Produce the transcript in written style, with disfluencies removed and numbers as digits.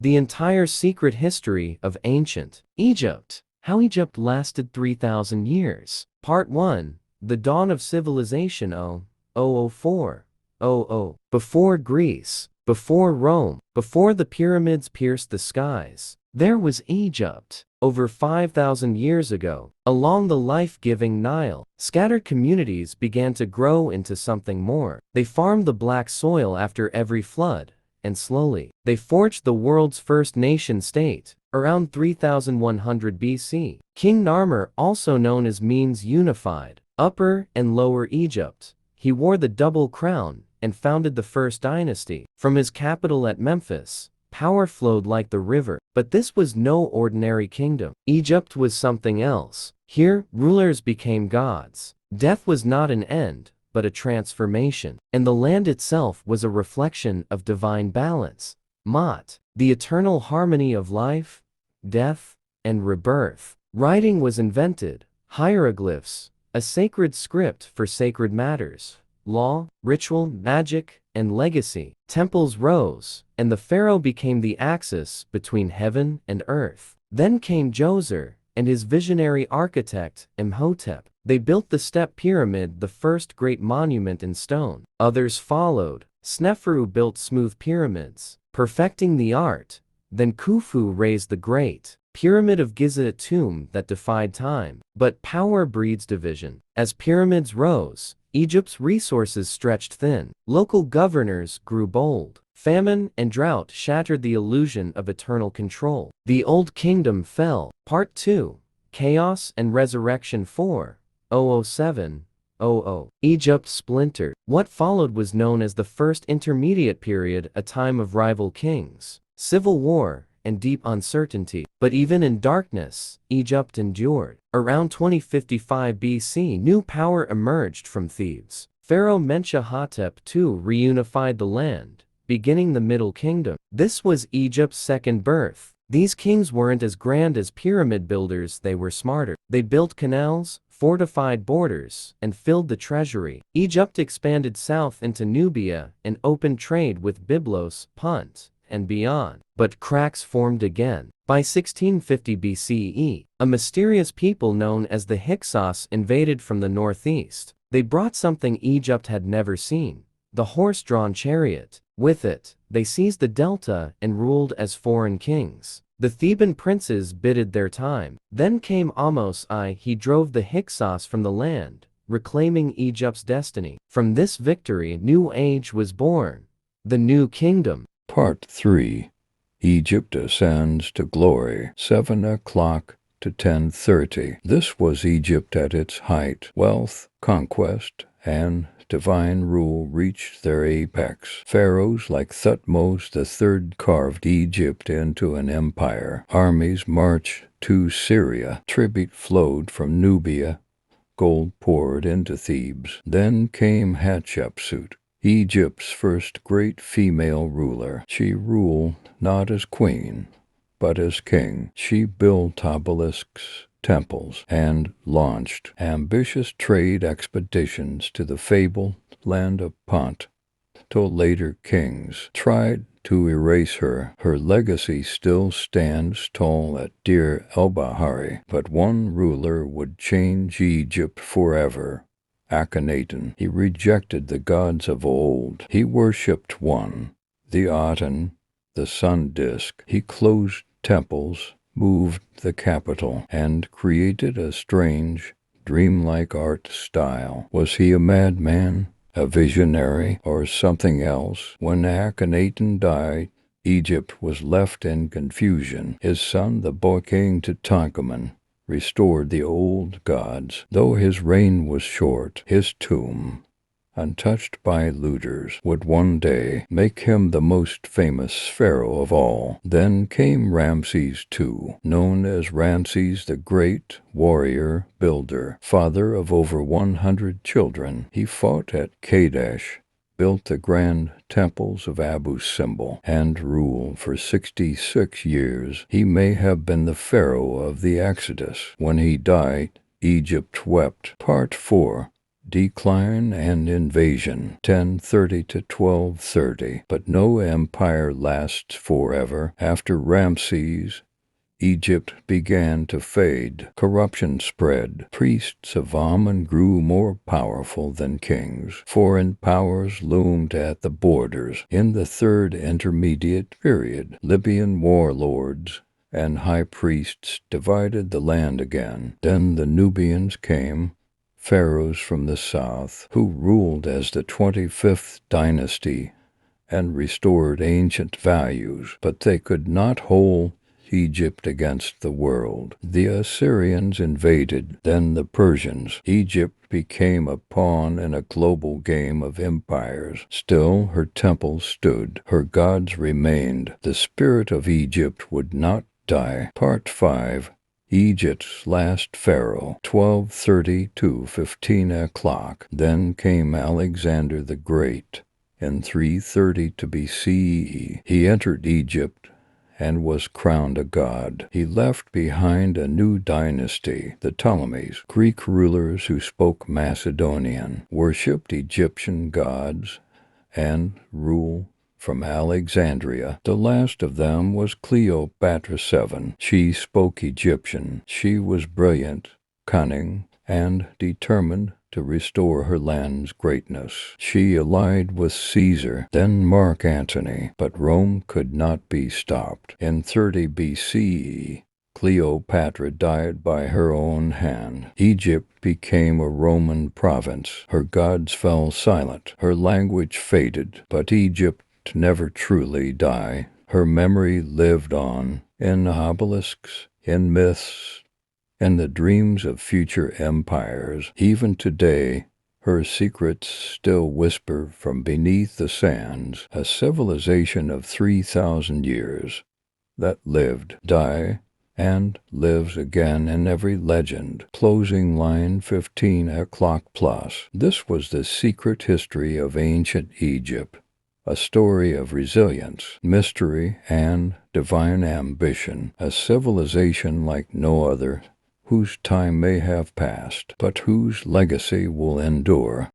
The entire secret history of ancient Egypt. How Egypt lasted 3,000 years. Part 1. The Dawn of Civilization 0040. Before Greece, before Rome, before the pyramids pierced the skies, there was Egypt. Over 5,000 years ago, along the life-giving Nile, scattered communities began to grow into something more. They farmed the black soil after every flood, and slowly, they forged the world's first nation-state. Around 3100 BC, King Narmer, also known as means unified, Upper and Lower Egypt, he wore the double crown and founded the first dynasty. From his capital at Memphis, power flowed like the river. But this was no ordinary kingdom. Egypt was something else. Here, rulers became gods. Death was not an end, but a transformation. And the land itself was a reflection of divine balance. Mot, the eternal harmony of life, death, and rebirth. Writing was invented. Hieroglyphs, a sacred script for sacred matters. Law, ritual, magic, and legacy. Temples rose, and the pharaoh became the axis between heaven and earth. Then came Djoser and his visionary architect, Imhotep. They built the Step Pyramid, the first great monument in stone. Others followed. Sneferu built smooth pyramids, perfecting the art. Then Khufu raised the great Pyramid of Giza, a tomb that defied time. But power breeds division. As pyramids rose, Egypt's resources stretched thin. Local governors grew bold. Famine and drought shattered the illusion of eternal control. The Old Kingdom fell. Part 2. Chaos and Resurrection 4:007:00. Egypt splintered. What followed was known as the First Intermediate Period, a time of rival kings, civil war, and deep uncertainty. But even in darkness, Egypt endured. Around 2055 BC, new power emerged from Thebes. Pharaoh Mentuhotep II reunified the land, beginning the Middle Kingdom. This was Egypt's second birth. These kings weren't as grand as pyramid builders, they were smarter. They built canals, fortified borders, and filled the treasury. Egypt expanded south into Nubia and opened trade with Byblos, Punt, and beyond. But cracks formed again. By 1650 BCE, a mysterious people known as the Hyksos invaded from the northeast. They brought something Egypt had never seen: the horse-drawn chariot. With it, they seized the delta and ruled as foreign kings. The Theban princes bided their time. Then came Ahmose I. He drove the Hyksos from the land, reclaiming Egypt's destiny. From this victory, a new age was born, the New Kingdom. Part 3. Egypt ascends to glory, 7 o'clock to 10:30. This was Egypt at its height. Wealth, conquest, and divine rule reached their apex. Pharaohs like Thutmose III carved Egypt into an empire. Armies marched to Syria. Tribute flowed from Nubia. Gold poured into Thebes. Then came Hatshepsut, Egypt's first great female ruler. She ruled not as queen, but as king. She built obelisks, temples, and launched ambitious trade expeditions to the fabled land of Punt, till later kings tried to erase her. Her legacy still stands tall at Deir el-Bahari, but one ruler would change Egypt forever: Akhenaten. He rejected the gods of old. He worshipped one, the Aten, the sun disk. He closed temples, moved the capital, and created a strange, dreamlike art style. Was he a madman, a visionary, or something else? When Akhenaten died, Egypt was left in confusion. His son, the boy king Tutankhamun, restored the old gods. Though his reign was short, his tomb, untouched by looters, would one day make him the most famous pharaoh of all. Then came Ramses II, known as Ramses the Great, warrior, builder, father of over 100 children. He fought at Kadesh, built the grand temples of Abu Simbel, and ruled for 66 years. He may have been the pharaoh of the Exodus. When he died, Egypt wept. Part 4. Decline and invasion, 1030 to 1230. But no empire lasts forever. After Ramses, Egypt began to fade. Corruption spread. Priests of Amun grew more powerful than kings. Foreign powers loomed at the borders. In the Third Intermediate Period, Libyan warlords and high priests divided the land again. Then the Nubians came, pharaohs from the south, who ruled as the 25th dynasty and restored ancient values, but they could not hold Egypt against the world. The Assyrians invaded, then the Persians. Egypt became a pawn in a global game of empires. Still, her temple stood. Her gods remained. The spirit of Egypt would not die. Part 5. Egypt's last pharaoh, 1230 to 15 o'clock. Then came Alexander the Great. In 330 to BCE, he entered Egypt and was crowned a god. He left behind a new dynasty, the Ptolemies, Greek rulers who spoke Macedonian, worshipped Egyptian gods, and ruled from Alexandria. The last of them was Cleopatra VII. She spoke Egyptian. She was brilliant, cunning, and determined to restore her land's greatness. She allied with Caesar, then Mark Antony, but Rome could not be stopped. In 30 BCE, Cleopatra died by her own hand. Egypt became a Roman province. Her gods fell silent. Her language faded, but Egypt never truly died. Her memory lived on in obelisks, in myths, and the dreams of future empires. Even today, her secrets still whisper from beneath the sands, a civilization of 3,000 years that lived, died, and lives again in every legend. Closing line 15 o'clock plus. This was the secret history of ancient Egypt. A story of resilience, mystery, and divine ambition. A civilization like no other, whose time may have passed, but whose legacy will endure.